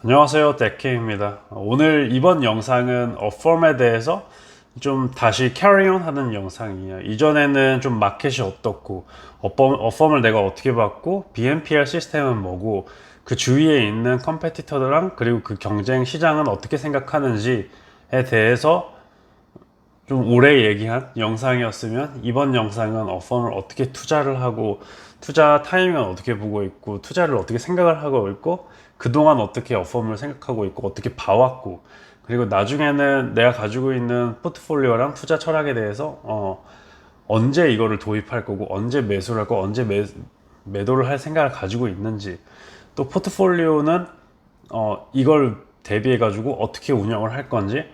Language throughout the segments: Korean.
안녕하세요, 데케입니다. 오늘 이번 영상은 어펌에 대해서 좀 다시 캐리온 하는 영상이에요. 이전에는 좀 마켓이 어떻고 어펌을 내가 어떻게 봤고 BNPL 시스템은 뭐고 그 주위에 있는 컴페티터들랑 그리고 그 경쟁 시장은 어떻게 생각하는지에 대해서 좀 오래 얘기한 영상이었으면, 이번 영상은 어펌을 어떻게 투자를 하고 투자 타이밍은 어떻게 보고 있고 투자를 어떻게 생각을 하고 있고 그동안 어떻게 어펌을 생각하고 있고 어떻게 봐왔고, 그리고 나중에는 내가 가지고 있는 포트폴리오랑 투자 철학에 대해서 언제 이거를 도입할 거고 언제 매수를 할 거고 언제 매도를 할 생각을 가지고 있는지, 또 포트폴리오는 이걸 대비해 가지고 어떻게 운영을 할 건지를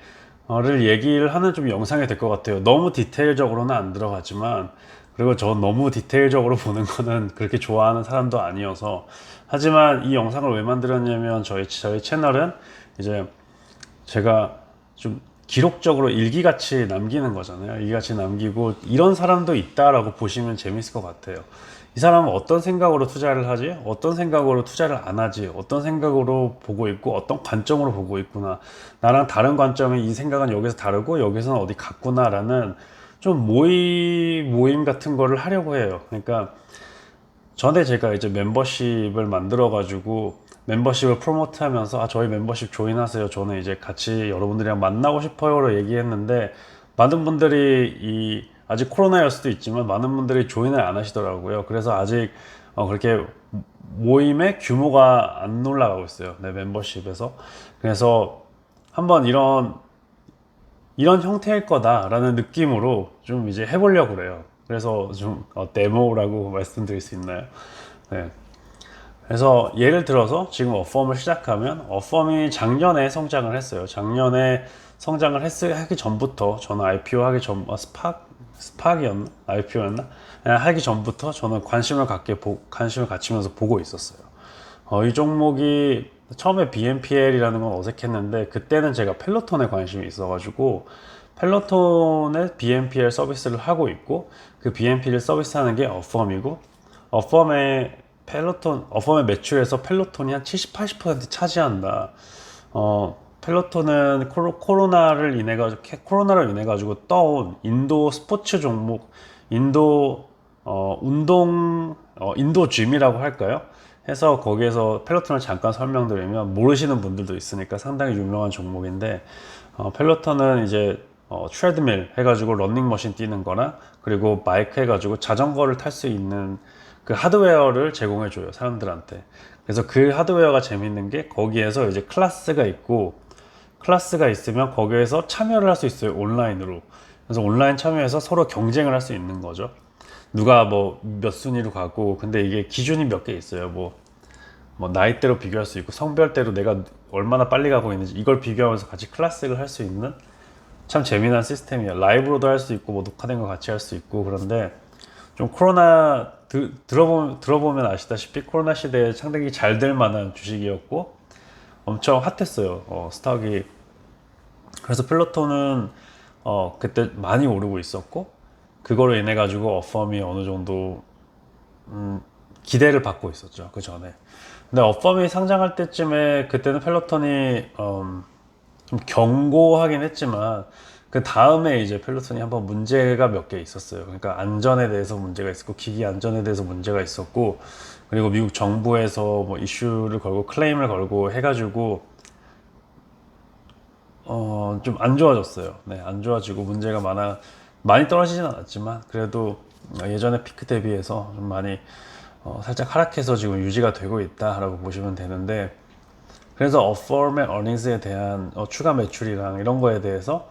얘기를 하는 좀 영상이 될 것 같아요. 너무 디테일적으로는 안 들어가지만, 그리고 저 너무 디테일적으로 보는 거는 그렇게 좋아하는 사람도 아니어서. 하지만 이 영상을 왜 만들었냐면, 저희 채널은 이제 제가 좀 기록적으로 일기같이 남기는 거잖아요. 일기같이 남기고 이런 사람도 있다라고 보시면 재밌을 것 같아요. 이 사람은 어떤 생각으로 투자를 하지? 어떤 생각으로 투자를 안 하지? 어떤 생각으로 보고 있고 어떤 관점으로 보고 있구나. 나랑 다른 관점의 이 생각은 여기서 다르고 여기서는 어디 같구나라는 좀 모임 같은 거를 하려고 해요. 그러니까 전에 제가 이제 멤버십을 만들어 가지고 멤버십을 프로모트 하면서 저희 멤버십 조인하세요, 저는 이제 같이 여러분들이랑 만나고 싶어요로 얘기했는데, 많은 분들이 아직 코로나일 수도 있지만 많은 분들이 조인을 안 하시더라고요. 그래서 아직 그렇게 모임의 규모가 안 올라가고 있어요, 내 멤버십에서. 그래서 한번 이런 형태일 거다라는 느낌으로 좀 이제 해보려고 그래요. 그래서 좀 데모라고 말씀드릴 수 있나요? 네. 그래서 예를 들어서 지금 어펌을 시작하면, 어펌이 작년에 성장을 했어요. 작년에 성장을 하기 전부터 저는 IPO 하기 전, 스팍이었나? IPO였나? 하기 전부터 저는 관심을 갖추면서 보고 있었어요. 이 종목이 처음에 BNPL이라는 건 어색했는데, 그때는 제가 펠로톤에 관심이 있어가지고 펠로톤의 BNPL 서비스를 하고 있고, 그 BNPL 서비스 하는 게 어펌이고, 어펌의 어펌의 매출에서 펠로톤이 한 70, 80% 차지한다. 펠로톤은 코로나를 인해 가지고 떠온 인도 스포츠 종목, 인도 인도 짐이라고 할까요? 해서 거기에서 펠로톤을 잠깐 설명드리면, 모르시는 분들도 있으니까 상당히 유명한 종목인데, 펠로톤은 이제 트레드밀 해가지고 러닝머신 뛰는 거나, 그리고 바이크 해가지고 자전거를 탈 수 있는 그 하드웨어를 제공해 줘요, 사람들한테. 그래서 그 하드웨어가 재밌는 게, 거기에서 이제 클래스가 있으면 거기에서 참여를 할 수 있어요, 온라인으로. 그래서 온라인 참여해서 서로 경쟁을 할 수 있는 거죠. 누가 뭐 몇 순위로 가고. 근데 이게 기준이 몇 개 있어요. 뭐 나이대로 비교할 수 있고, 성별대로 내가 얼마나 빨리 가고 있는지 이걸 비교하면서 같이 클래식을 할 수 있는 참 재미난 시스템이에요. 라이브로도 할 수 있고 뭐 녹화된 거 같이 할 수 있고. 그런데 좀 들어보면 아시다시피 코로나 시대에 상당히 잘 될 만한 주식이었고 엄청 핫했어요, 스탁이. 그래서 플루토는 그때 많이 오르고 있었고, 그거로 인해 가지고 어펌이 어느 정도 기대를 받고 있었죠, 그 전에. 근데 어펌이 상장할 때쯤에, 그때는 펠로톤이 좀 견고하긴 했지만, 그 다음에 이제 펠로톤이 한번 문제가 몇 개 있었어요. 그러니까 안전에 대해서 문제가 있었고, 기기 안전에 대해서 문제가 있었고, 그리고 미국 정부에서 뭐 이슈를 걸고 클레임을 걸고 해가지고 좀 안 좋아졌어요. 네, 안 좋아지고 문제가 많이 떨어지진 않았지만, 그래도 예전에 피크 대비해서 좀 많이 살짝 하락해서 지금 유지가 되고 있다라고 보시면 되는데, 그래서 어펌의 어닝스에 대한 추가 매출이랑 이런 거에 대해서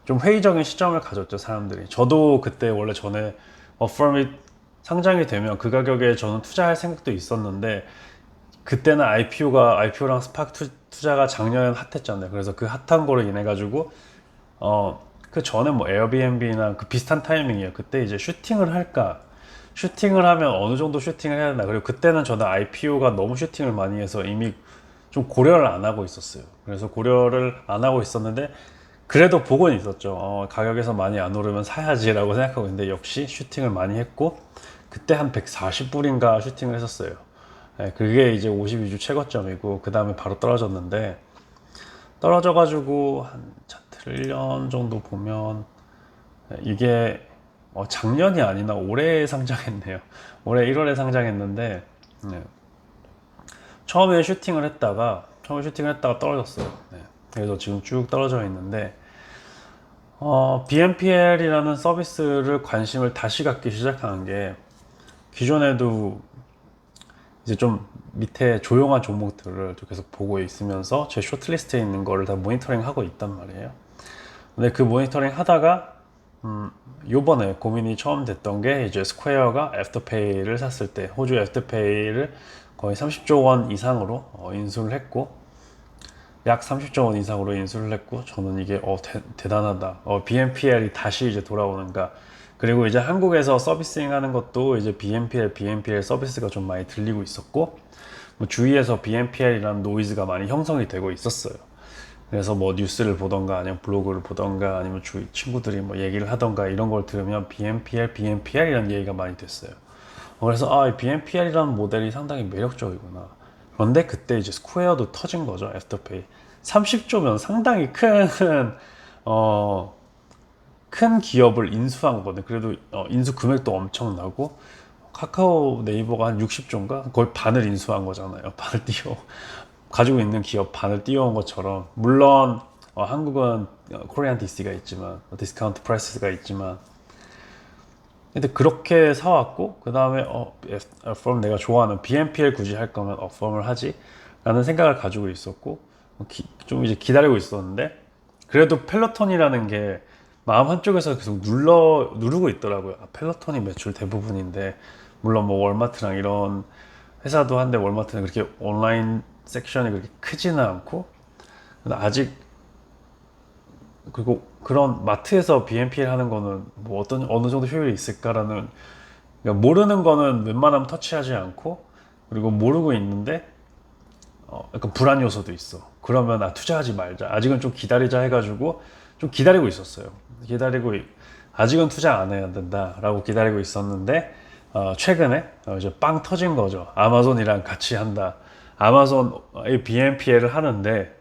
좀 회의적인 시점을 가졌죠, 사람들이. 저도 그때 원래 전에 어펌이 상장이 되면 그 가격에 저는 투자할 생각도 있었는데, 그때는 IPO랑 스팍 투자가 작년엔 핫했잖아요. 그래서 그 핫한 거로 인해 가지고 그 전에 뭐 에어비앤비나 그 비슷한 타이밍이에요. 그때 이제 슈팅을 할까, 슈팅을 하면 어느 정도 슈팅을 해야 되나. 그리고 그때는 저는 IPO가 너무 슈팅을 많이 해서 이미 좀 고려를 안 하고 있었어요. 그래서 고려를 안 하고 있었는데, 그래도 보고는 있었죠. 가격에서 많이 안 오르면 사야지라고 생각하고 있는데, 역시 슈팅을 많이 했고, 그때 한 140불인가 슈팅을 했었어요. 네, 그게 이제 52주 최고점이고 그 다음에 바로 떨어졌는데 떨어져가지고 한 트릴리언 정도 보면 이게 작년이 아니나 올해 상장했네요. 올해 1월에 상장했는데 네. 처음에 슈팅을 했다가 떨어졌어요. 네. 그래서 지금 쭉 떨어져 있는데 BNPL이라는 서비스를 관심을 다시 갖기 시작하는 게 기존에도 이제 좀 밑에 조용한 종목들을 계속 보고 있으면서 제 쇼트리스트에 있는 거를 다 모니터링 하고 있단 말이에요. 근데 그 모니터링 하다가 요번에 고민이 처음 됐던 게 이제 스퀘어가 애프터페이를 샀을 때 호주 애프터페이를 거의 30조 원 이상으로 인수를 했고 약 30조 원 이상으로 인수를 했고 저는 이게 대단하다. BNPL이 다시 이제 돌아오는가. 그리고 이제 한국에서 서비스ing 하는 것도 이제 BNPL 서비스가 좀 많이 들리고 있었고 뭐 주위에서 BNPL이라는 노이즈가 많이 형성이 되고 있었어요. 그래서 뭐 뉴스를 보던가 아니면 블로그를 보던가 아니면 주위 친구들이 뭐 얘기를 하던가 이런 걸 들으면 BNPL이라는 얘기가 많이 됐어요. 그래서 BNPL이라는 모델이 상당히 매력적이구나. 그런데 그때 이제 스퀘어도 터진 거죠. 애프터페이 30조면 상당히 큰 기업을 인수한 거거든. 그래도 인수 금액도 엄청나고 카카오 네이버가 한 60조인가 거의 반을 인수한 거잖아요. 반을 가지고 있는 기업 반을 띄워온 것처럼 물론 한국은 코리안 DC가 있지만 디스카운트 프라이스가 있지만 근데 그렇게 사왔고 그 다음에 affirm 내가 좋아하는 BNPL 굳이 할 거면 affirm을 하지 라는 생각을 가지고 있었고 좀 이제 기다리고 있었는데 그래도 펠로톤이라는 게 마음 한쪽에서 계속 누르고 있더라고요. 펠로톤이 매출 대부분인데 물론 뭐 월마트랑 이런 회사도 한데 월마트는 그렇게 온라인 섹션이 그렇게 크지는 않고 근데 아직 그리고 그런 마트에서 BNPL 하는 거는 뭐 어느 정도 효율이 있을까라는 그러니까 모르는 거는 웬만하면 터치하지 않고 그리고 모르고 있는데 약간 불안 요소도 있어. 그러면 투자하지 말자. 아직은 좀 기다리자 해가지고 좀 기다리고 있었어요. 아직은 투자 안 해야 된다라고 기다리고 있었는데 최근에 이제 빵 터진 거죠. 아마존이랑 같이 한다. 아마존의 BNPL을 하는데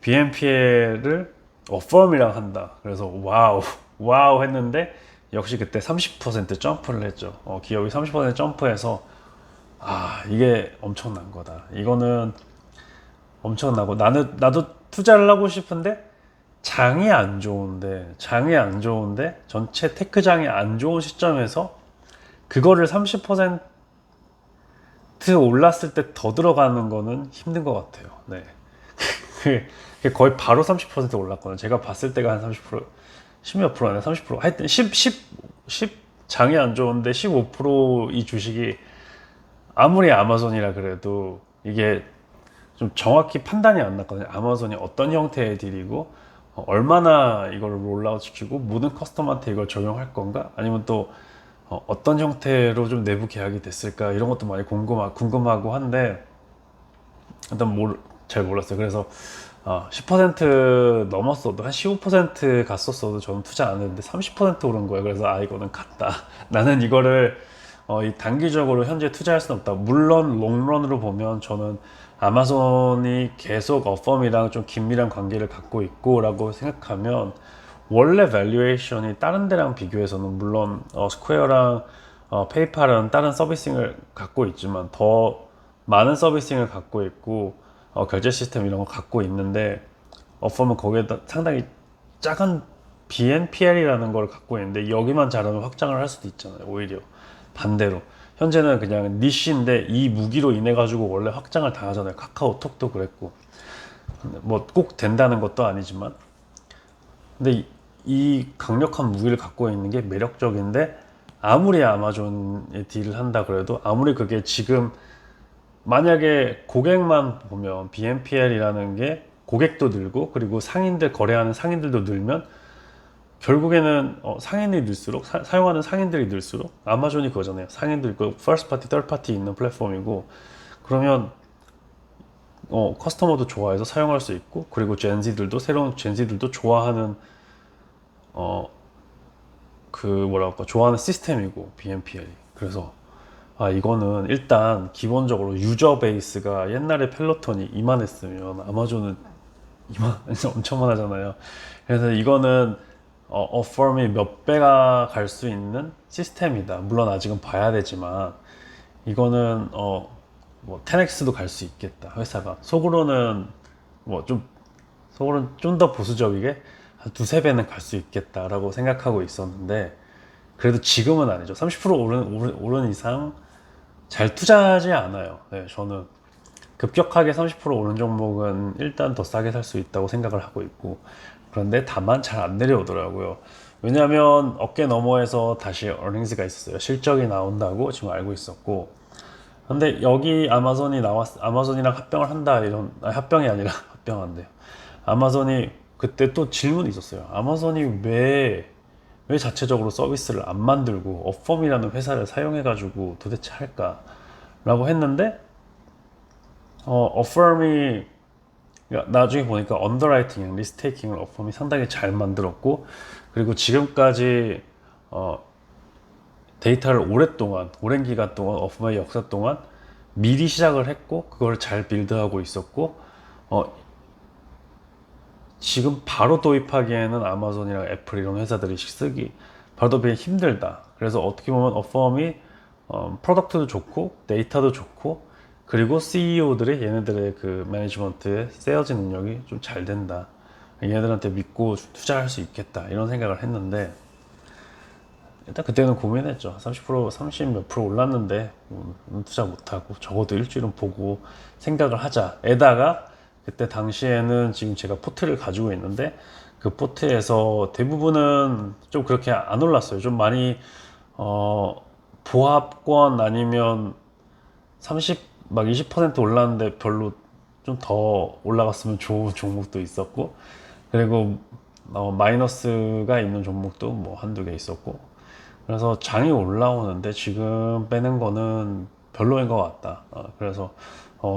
BNPL을 firm이랑 한다. 그래서 와우 했는데 역시 그때 30% 점프를 했죠. 기업이 30% 점프해서 이게 엄청난 거다. 이거는 엄청나고 나도 투자를 하고 싶은데 장이 안 좋은데 전체 테크장이 안 좋은 시점에서 그거를 30% 올랐을 때 더 들어가는 거는 힘든 것 같아요. 네. 그게 거의 바로 30% 올랐거든요. 제가 봤을 때가 한 30%, 10몇 프로나 30% 하여튼 10 장이 안 좋은데 15%이 주식이 아무리 아마존이라 그래도 이게 좀 정확히 판단이 안 났거든요. 아마존이 어떤 형태의 딜이고 얼마나 이걸 롤아웃 시키고 모든 커스텀한테 이걸 적용할 건가 아니면 또 어떤 형태로 좀 내부 계약이 됐을까 이런 것도 많이 궁금하고 한데 일단 잘 몰랐어요. 그래서 10% 넘었어도 한 15% 갔었어도 저는 투자 안 했는데 30% 오른 거예요. 그래서 이거는 갔다. 나는 이거를 이 단기적으로 현재 투자할 수는 없다. 물론 롱런으로 보면 저는 아마존이 계속 어펌이랑 좀 긴밀한 관계를 갖고 있고 라고 생각하면 원래 밸류에이션이 다른 데랑 비교해서는 물론 스퀘어랑 페이팔은 다른 서비싱을 갖고 있지만 더 많은 서비싱을 갖고 있고 결제 시스템 이런 거 갖고 있는데 어펌은 거기에다 상당히 작은 BNPL이라는 걸 갖고 있는데 여기만 잘하면 확장을 할 수도 있잖아요. 오히려 반대로 현재는 그냥 니쉬인데 이 무기로 인해 가지고 원래 확장을 다 하잖아요. 카카오톡도 그랬고 뭐 꼭 된다는 것도 아니지만 근데 이 강력한 무기를 갖고 있는 게 매력적인데 아무리 아마존에 딜을 한다 그래도 아무리 그게 지금 만약에 고객만 보면 BNPL이라는 게 고객도 늘고 그리고 거래하는 상인들도 늘면 결국에는 상인이 늘수록 사용하는 상인들이 늘수록 아마존이 그거잖아요. 상인도 있고 퍼스트 파티, 덜 파티 있는 플랫폼이고 그러면 커스터머도 좋아해서 사용할 수 있고 그리고 새로운 젠지들도 좋아하는 좋아하는 시스템이고 BNPL이 그래서 이거는 일단 기본적으로 유저 베이스가 옛날에 펠로톤이 이만했으면 아마존은 이만 엄청만 하잖아요. 그래서 이거는 어펌이 몇 배가 갈 수 있는 시스템이다. 물론 아직은 봐야 되지만 이거는 뭐 10x도 갈 수 있겠다. 회사가 속으로는 뭐 좀 더 보수적이게 한 두세 배는 갈 수 있겠다라고 생각하고 있었는데 그래도 지금은 아니죠. 30% 오른 이상 잘 투자하지 않아요. 네, 저는 급격하게 30% 오른 종목은 일단 더 싸게 살 수 있다고 생각을 하고 있고 그런데 다만 잘 안 내려오더라고요. 왜냐하면 어깨 너머에서 다시 어닝스가 있었어요. 실적이 나온다고 지금 알고 있었고 근데 여기 아마존이랑 합병을 한다 합병이 아니라 합병한대요. 아마존이 그때 또 질문이 있었어요. 아마존이 왜 자체적으로 서비스를 안 만들고 어펌이라는 회사를 사용해가지고 도대체 할까? 라고 했는데 어펌이 나중에 보니까 언더라이팅, 리스테이킹을 어펌이 상당히 잘 만들었고 그리고 지금까지 데이터를 오랜 기간 동안 어펌의 역사 동안 미리 시작을 했고 그걸 잘 빌드하고 있었고 지금 바로 도입하기에는 아마존이랑 애플 이런 회사들이 쓰기 바로 도입이 힘들다. 그래서 어떻게 보면 어펌이 프로덕트도 좋고 데이터도 좋고 그리고 CEO들이 얘네들의 그 매니지먼트의 세어지 능력이 좀 잘 된다. 얘네들한테 믿고 투자할 수 있겠다 이런 생각을 했는데 일단 그때는 고민했죠. 30 몇 프로 올랐는데 투자 못하고 적어도 일주일은 보고 생각을 하자. 에다가 그때 당시에는 지금 제가 포트를 가지고 있는데 그 포트에서 대부분은 좀 그렇게 안 올랐어요. 좀 많이 보합권 아니면 20% 올랐는데 별로 좀 더 올라갔으면 좋은 종목도 있었고 그리고 마이너스가 있는 종목도 뭐 한두 개 있었고 그래서 장이 올라오는데 지금 빼는 거는 별로인 것 같다. 그래서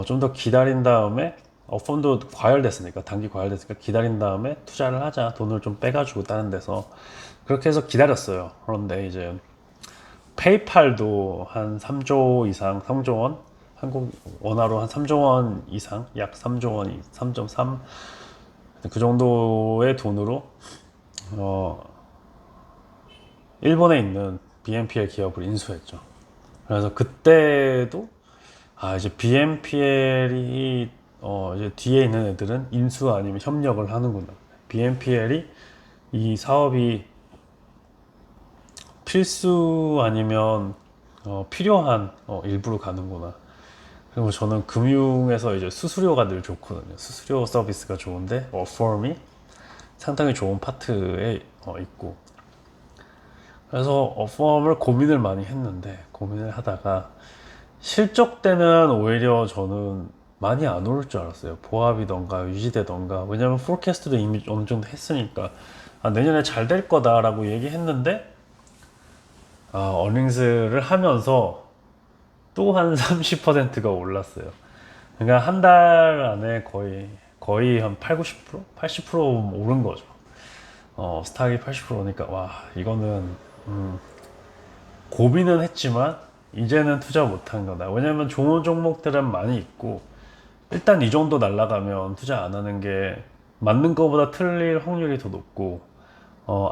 좀 더 기다린 다음에 펀드 과열됐으니까 단기 과열됐으니까 기다린 다음에 투자를 하자. 돈을 좀 빼가지고 다른 데서 그렇게 해서 기다렸어요. 그런데 이제 페이팔도 한 3조 이상, 3조 원, 한국 원화로 한 3조 원 이상, 약 3조 원, 3.3 그 정도의 돈으로 일본에 있는 BNPL 기업을 인수했죠. 그래서 그때도 이제 BNPL이 이제 뒤에 있는 애들은 인수 아니면 협력을 하는구나. BNPL이 이 사업이 필수 아니면 필요한 일부로 가는구나. 그리고 저는 금융에서 이제 수수료가 늘 좋거든요. 수수료 서비스가 좋은데 어펌이 상당히 좋은 파트에 있고 그래서 어펌을 고민을 많이 했는데 고민을 하다가 실적 때는 오히려 저는 많이 안 오를 줄 알았어요. 보합이던가 유지되던가 왜냐면 포캐스트도 이미 어느 정도 했으니까 내년에 잘 될 거다라고 얘기했는데 어닝스를 하면서 또 한 30%가 올랐어요. 그러니까 한 달 안에 거의 한 8, 90%? 80% 오른 거죠. 스탁이 80%니까 와 이거는 고민은 했지만 이제는 투자 못한 거다. 왜냐면 좋은 종목들은 많이 있고 일단 이 정도 날라가면 투자 안 하는 게 맞는 거보다 틀릴 확률이 더 높고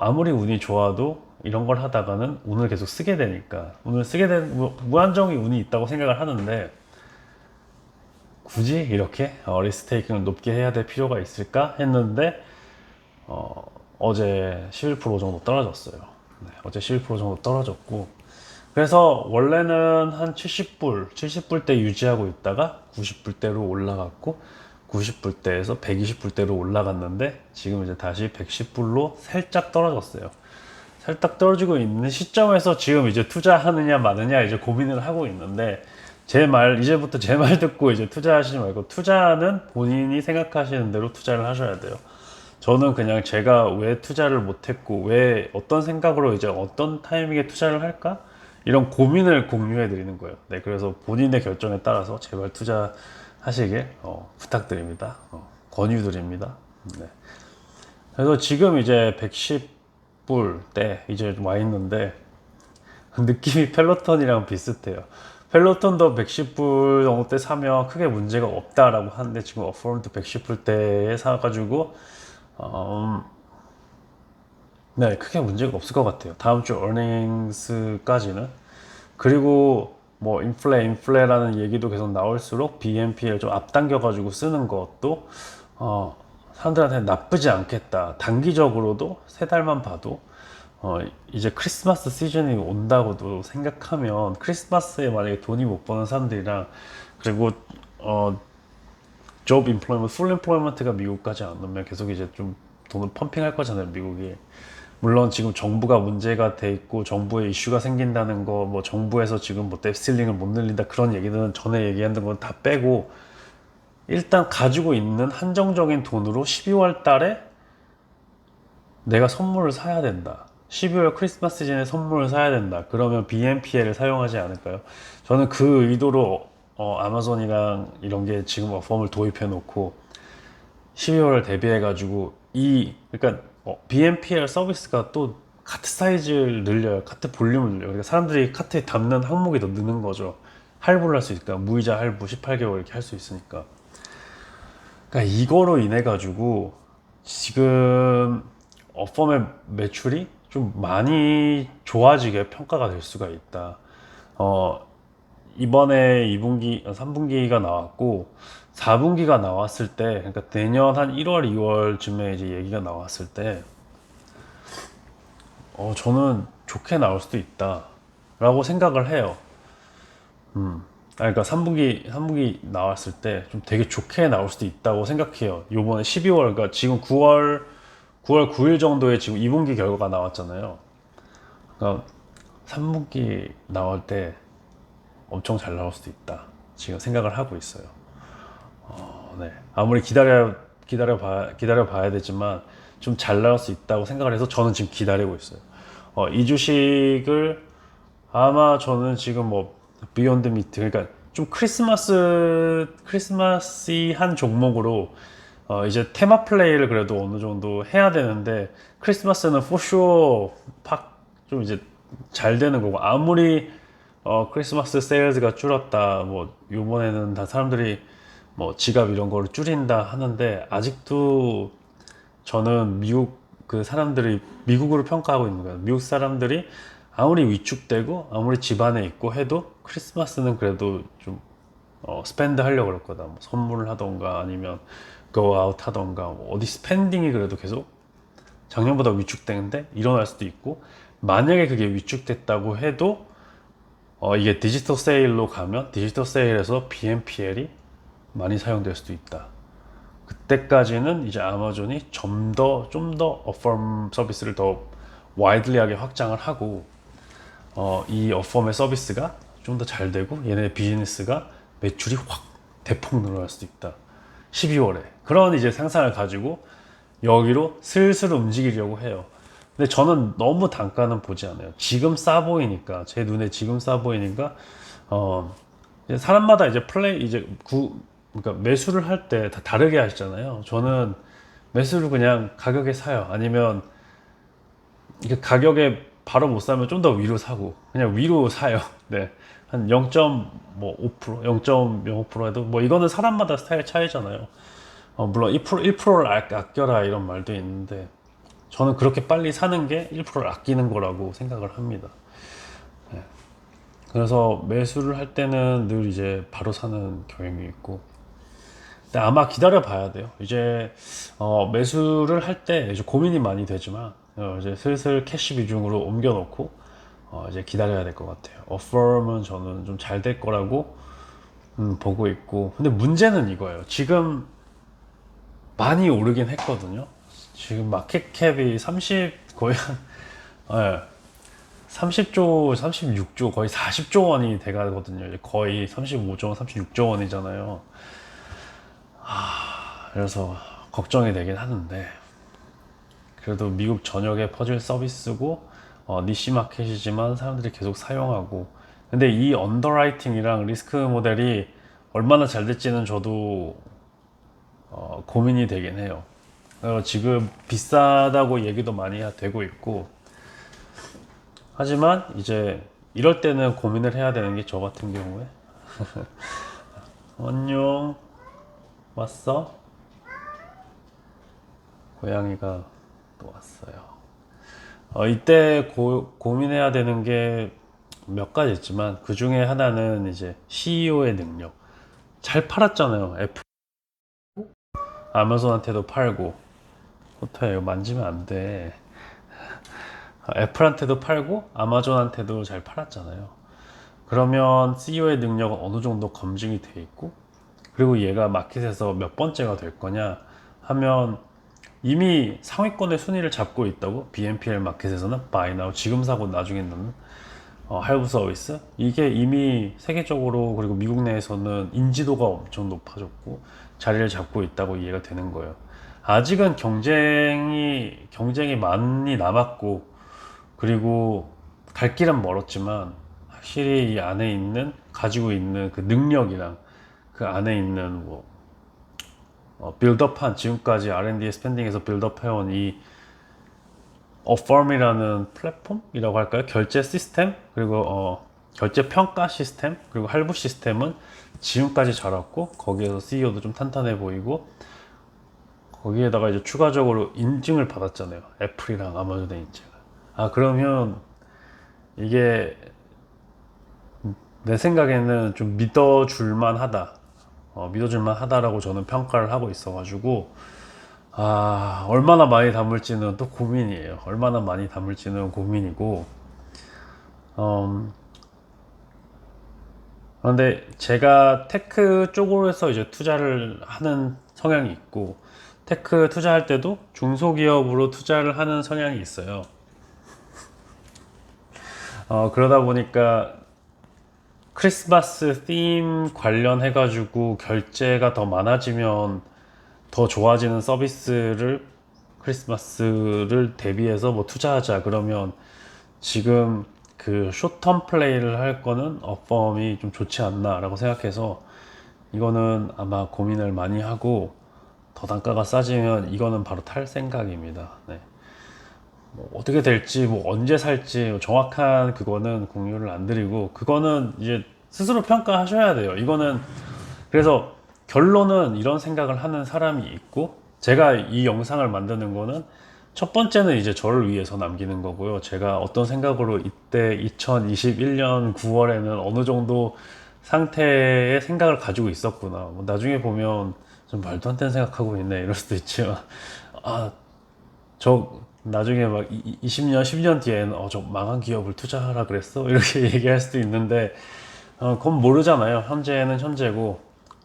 아무리 운이 좋아도 이런 걸 하다가는 운을 계속 쓰게 되니까 운을 쓰게 된 무한정의 운이 있다고 생각을 하는데 굳이 이렇게 리스테이킹을 높게 해야 될 필요가 있을까 했는데 어제 11% 정도 떨어졌어요. 네, 어제 11% 정도 떨어졌고 그래서 원래는 한 70불대 유지하고 있다가 90불대로 올라갔고 90불대에서 120불대로 올라갔는데 지금 이제 다시 110불로 살짝 떨어졌어요. 살짝 떨어지고 있는 시점에서 지금 이제 투자하느냐 마느냐 이제 고민을 하고 있는데 이제부터 제 말 듣고 이제 투자하시지 말고 투자는 본인이 생각하시는 대로 투자를 하셔야 돼요. 저는 그냥 제가 왜 투자를 못했고 왜 어떤 생각으로 이제 어떤 타이밍에 투자를 할까 이런 고민을 공유해 드리는 거예요. 네, 그래서 본인의 결정에 따라서 제발 투자하시길 부탁드립니다. 권유드립니다. 네. 그래서 지금 이제 110불 때 이제 와 있는데 느낌이 펠로톤이랑 비슷해요. 펠로톤도 110불 정도 때 사면 크게 문제가 없다라고 하는데 지금 어퍼럼도 110불 때에 사가지고 네, 크게 문제가 없을 것 같아요. 다음 주 earnings까지는. 그리고 뭐 인플레라는 얘기도 계속 나올수록 BNPL 좀 앞당겨가지고 쓰는 것도 사람들한테 나쁘지 않겠다. 단기적으로도 세 달만 봐도 이제 크리스마스 시즌이 온다고도 생각하면 크리스마스에 만약에 돈이 못 버는 사람들이랑 그리고 job employment, full employment가 미국까지 안 오면 계속 이제 좀 돈을 펌핑할 거잖아요, 미국이. 물론 지금 정부가 문제가 돼 있고 정부에 이슈가 생긴다는 거, 뭐 정부에서 지금 뭐 뎁실링을 못 늘린다 그런 얘기들은 전에 얘기했던 건 다 빼고 일단 가지고 있는 한정적인 돈으로 12월 달에 내가 선물을 사야 된다. 12월 크리스마스 시즌에 선물을 사야 된다. 그러면 BNPL을 사용하지 않을까요? 저는 그 의도로 아마존이랑 이런 게 지금 어펌을 도입해 놓고 12월을 대비해 가지고 그러니까 BNPL 서비스가 또 카트 사이즈를 늘려요. 카트 볼륨을 늘려요. 그러니까 사람들이 카트에 담는 항목이 더 느는 거죠. 할부를 할 수 있으니까 무이자 할부 18개월 이렇게 할 수 있으니까. 그러니까 이거로 인해 가지고 지금 어펌의 매출이 좀 많이 좋아지게 평가가 될 수가 있다. 이번에 2분기, 3분기가 나왔고 4분기가 나왔을 때, 그러니까 내년 한 1월, 2월쯤에 이제 얘기가 나왔을 때, 저는 좋게 나올 수도 있다라고 생각을 해요. 그러니까 3분기 나왔을 때 좀 되게 좋게 나올 수도 있다고 생각해요. 요번에 12월, 그러니까 지금 9월 9일 정도에 지금 2분기 결과가 나왔잖아요. 그러니까 3분기 나올 때 엄청 잘 나올 수도 있다. 지금 생각을 하고 있어요. 네. 아무리 기다려 봐야 되지만 좀 잘 나올 수 있다고 생각을 해서 저는 지금 기다리고 있어요. 이 주식을 아마 저는 지금 뭐 비욘드 미트 그러니까 좀 크리스마스한 종목으로 이제 테마 플레이를 그래도 어느 정도 해야 되는데 크리스마스는 for sure 좀 이제 잘 되는 거고 아무리 크리스마스 세일즈가 줄었다 뭐 요번에는 다 사람들이 뭐 지갑 이런 거를 줄인다 하는데 아직도 저는 미국 그 사람들이 미국으로 평가하고 있는 거예요. 미국 사람들이 아무리 위축되고 아무리 집안에 있고 해도 크리스마스는 그래도 좀 스펜드 하려고 그럴 거다. 뭐 선물을 하던가 아니면 go out 하던가 뭐 어디 스펜딩이 그래도 계속 작년보다 위축되는데 일어날 수도 있고 만약에 그게 위축됐다고 해도 이게 디지털 세일로 가면 디지털 세일에서 BNPL이 많이 사용될 수도 있다. 그때까지는 이제 아마존이 좀 더 어펌 서비스를 더 와이드리하게 확장을 하고 이 어펌의 서비스가 좀 더 잘 되고 얘네 비즈니스가 매출이 확 대폭 늘어날 수도 있다. 12월에 그런 이제 상상을 가지고 여기로 슬슬 움직이려고 해요. 근데 저는 너무 단가는 보지 않아요. 지금 싸 보이니까 제 눈에 지금 싸 보이니까 사람마다 이제 그러니까 매수를 할 때 다 다르게 하시잖아요. 저는 매수를 그냥 가격에 사요. 아니면 이게 가격에 바로 못 사면 좀 더 위로 사고 그냥 위로 사요. 네. 한 0.5%, 0.05% 해도 뭐 이거는 사람마다 스타일 차이잖아요. 물론 1%를 아껴라 이런 말도 있는데 저는 그렇게 빨리 사는 게 1%를 아끼는 거라고 생각을 합니다. 네. 그래서 매수를 할 때는 늘 이제 바로 사는 경향이 있고 근데 아마 기다려 봐야 돼요. 이제 매수를 할 때 이제 고민이 많이 되지만 이제 슬슬 캐시 비중으로 옮겨 놓고 이제 기다려야 될 것 같아요. 어펌은 저는 좀 잘 될 거라고 보고 있고 근데 문제는 이거예요. 지금 많이 오르긴 했거든요. 지금 마켓캡이 30 거의 한 예, 30조, 36조 거의 40조 원이 돼가거든요. 거의 35조 원, 36조 원이잖아요. 그래서 걱정이 되긴 하는데 그래도 미국 전역에 퍼질 서비스고 니시 마켓이지만 사람들이 계속 사용하고 근데 이 언더라이팅이랑 리스크 모델이 얼마나 잘 될지는 저도 고민이 되긴 해요. 지금 비싸다고 얘기도 많이 되고 있고 하지만 이제 이럴 때는 고민을 해야 되는 게 저 같은 경우에 안녕 왔어? 고양이가 또 왔어요. 이때 고민해야 되는 게 몇 가지 있지만 그 중에 하나는 이제 CEO의 능력. 잘 팔았잖아요. 애플, 아마존한테도 팔고. 호타야 이거 만지면 안 돼. 애플한테도 팔고 아마존한테도 잘 팔았잖아요. 그러면 CEO의 능력은 어느 정도 검증이 돼 있고, 그리고 얘가 마켓에서 몇 번째가 될 거냐 하면 이미 상위권의 순위를 잡고 있다고. BNPL 마켓에서는 Buy Now, 지금 사고 나중에 넣는 할부 서비스, 이게 이미 세계적으로 그리고 미국 내에서는 인지도가 엄청 높아졌고 자리를 잡고 있다고 이해가 되는 거예요. 아직은 경쟁이 많이 남았고, 그리고 갈 길은 멀었지만 확실히 이 안에 있는 가지고 있는 그 능력이랑 그 안에 있는 뭐 빌드업한, 지금까지 R&D 스pen딩에서 빌드업해온 이 어펌이라는 플랫폼이라고 할까요? 결제 시스템, 그리고 결제 평가 시스템, 그리고 할부 시스템은 지금까지 자랐고, 거기에서 CEO도 좀 탄탄해 보이고, 거기에다가 이제 추가적으로 인증을 받았잖아요. 애플이랑 아마존의 인증을. 그러면 이게 내 생각에는 좀 믿어줄만 하다. 믿어줄만 하다라고 저는 평가를 하고 있어가지고, 얼마나 많이 담을지는 또 고민이에요. 얼마나 많이 담을지는 고민이고, 그런데 제가 테크 쪽으로서 이제 투자를 하는 성향이 있고, 테크 투자할 때도 중소기업으로 투자를 하는 성향이 있어요. 그러다 보니까 크리스마스 팀 관련해가지고 결제가 더 많아지면 더 좋아지는 서비스를, 크리스마스를 대비해서 뭐 투자하자 그러면 지금 그 숏텀 플레이를 할 거는 어펌이 좀 좋지 않나 라고 생각해서 이거는 아마 고민을 많이 하고, 더 단가가 싸지면 이거는 바로 탈 생각입니다. 네. 뭐 어떻게 될지, 뭐 언제 살지 정확한 그거는 공유를 안 드리고, 그거는 이제 스스로 평가하셔야 돼요. 이거는 그래서 결론은 이런 생각을 하는 사람이 있고, 제가 이 영상을 만드는 거는 첫 번째는 이제 저를 위해서 남기는 거고요. 제가 어떤 생각으로 이때 2021년 9월에는 어느 정도 상태의 생각을 가지고 있었구나. 뭐 나중에 보면 좀 말도 안 되는 생각하고 있네 이럴 수도 있지만, 저 나중에 막 20년, 10년 뒤에는 저 망한 기업을 투자하라 그랬어? 이렇게 얘기할 수도 있는데, 그건 모르잖아요. 현재는 현재고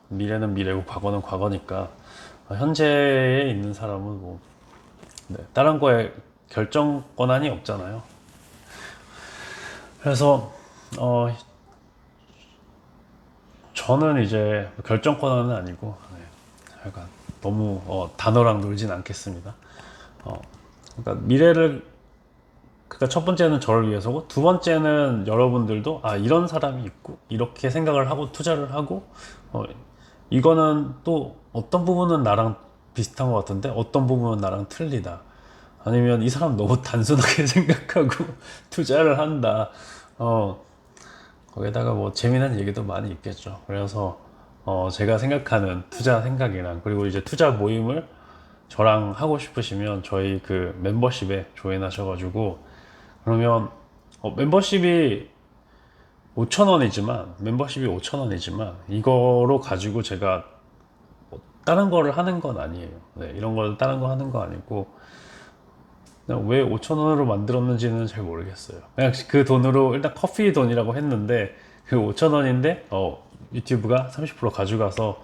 미래는 미래고 과거는 과거니까, 현재에 있는 사람은 뭐 다른 거에 결정 권한이 없잖아요. 그래서 저는 이제 결정 권한은 아니고, 약간 너무 단어랑 놀진 않겠습니다. 그러니까 미래를, 그러니까 첫 번째는 저를 위해서고, 두 번째는 여러분들도 이런 사람이 있고 이렇게 생각을 하고 투자를 하고, 이거는 또 어떤 부분은 나랑 비슷한 것 같은데 어떤 부분은 나랑 틀리다, 아니면 이 사람 너무 단순하게 생각하고 투자를 한다. 거기다가 뭐 재미난 얘기도 많이 있겠죠. 그래서 제가 생각하는 투자 생각이랑, 그리고 이제 투자 모임을 저랑 하고 싶으시면 저희 그 멤버십에 조인하셔가지고, 그러면 멤버십이 5,000원이지만 이거로 가지고 제가 뭐 다른 거를 하는 건 아니에요. 네, 이런 걸 다른 거 하는 거 아니고, 그냥 왜 5,000원으로 만들었는지는 잘 모르겠어요. 그냥 그 돈으로 일단 커피 돈이라고 했는데, 그 5,000원인데 유튜브가 30% 가져가서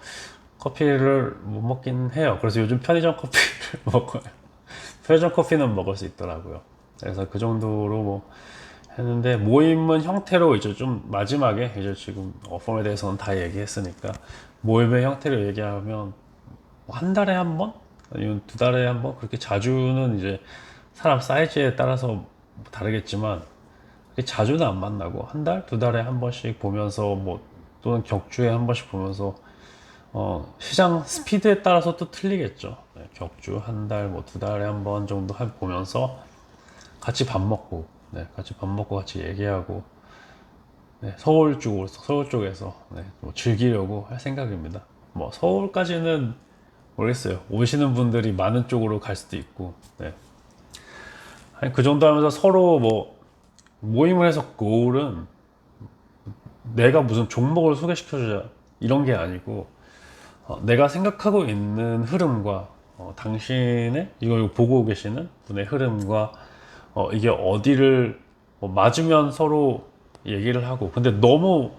커피를 못 먹긴 해요. 그래서 요즘 편의점 커피를 먹어요. 편의점 커피는 먹을 수 있더라고요. 그래서 그 정도로 뭐 했는데, 모임은 형태로 이제 좀 마지막에 이제 지금 어펌에 대해서는 다 얘기했으니까, 모임의 형태로 얘기하면 한 달에 한 번? 아니면 두 달에 한 번? 그렇게 자주는 이제 사람 사이즈에 따라서 다르겠지만, 그렇게 자주는 안 만나고 한 달, 두 달에 한 번씩 보면서, 뭐 또는 격주에 한 번씩 보면서, 시장 스피드에 따라서 또 틀리겠죠. 네, 격주 한 달, 뭐 두 달에 한 번 정도 보면서 같이 밥 먹고, 같이 밥 먹고 같이 얘기하고, 네, 서울 쪽에서 네, 뭐 즐기려고 할 생각입니다. 뭐 서울까지는 모르겠어요. 오시는 분들이 많은 쪽으로 갈 수도 있고, 네. 아니, 그 정도 하면서 서로 뭐 모임을 해서 고울은 내가 무슨 종목을 소개시켜주자 이런 게 아니고 내가 생각하고 있는 흐름과 당신의 이걸 보고 계시는 분의 흐름과 이게 어디를 맞으면 서로 얘기를 하고 근데 너무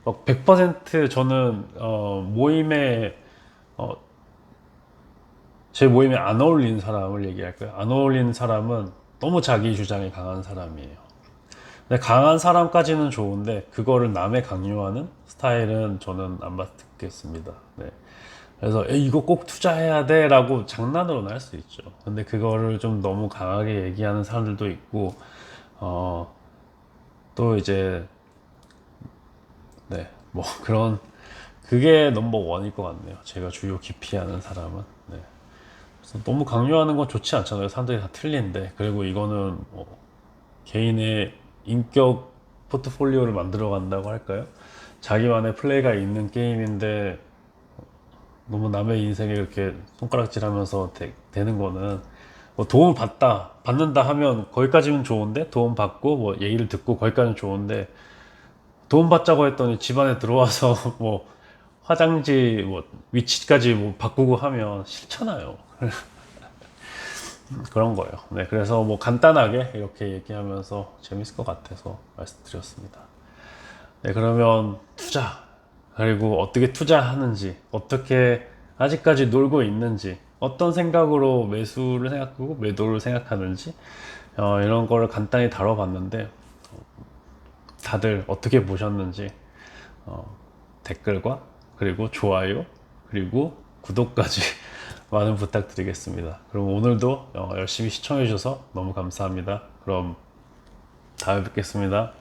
막 100% 저는 모임에 제 모임에 안 어울리는 사람을 얘기할까요? 안 어울리는 사람은 너무 자기 주장이 강한 사람이에요. 근데 강한 사람까지는 좋은데 그거를 남에 강요하는 스타일은 저는 안 받겠습니다. 네. 그래서 이거 꼭 투자해야 돼 라고 장난으로는 할 수 있죠. 근데 그거를 좀 너무 강하게 얘기하는 사람들도 있고 또 이제 네 뭐 그런 그게 넘버 원일 것 같네요. 제가 주요 기피하는 사람은 네. 그래서 너무 강요하는 건 좋지 않잖아요. 사람들이 다 틀린데 그리고 이거는 개인의 인격 포트폴리오를 만들어 간다고 할까요? 자기만의 플레이가 있는 게임인데 너무 남의 인생에 이렇게 손가락질 하면서 되는 거는 뭐 도움을 받는다 하면 거기까지는 좋은데 도움 받고 뭐 얘기를 듣고 거기까지는 좋은데 도움 받자고 했더니 집안에 들어와서 뭐 화장지 뭐 위치까지 뭐 바꾸고 하면 싫잖아요. 그런 거예요. 네, 그래서 뭐 간단하게 이렇게 얘기하면서 재밌을 것 같아서 말씀드렸습니다. 네, 그러면 투자, 그리고 어떻게 투자하는지, 어떻게 아직까지 놀고 있는지, 어떤 생각으로 매수를 생각하고 매도를 생각하는지, 이런 거를 간단히 다뤄봤는데, 다들 어떻게 보셨는지, 댓글과, 그리고 좋아요, 그리고 구독까지 많은 부탁드리겠습니다. 그럼 오늘도 열심히 시청해주셔서 너무 감사합니다. 그럼 다음에 뵙겠습니다.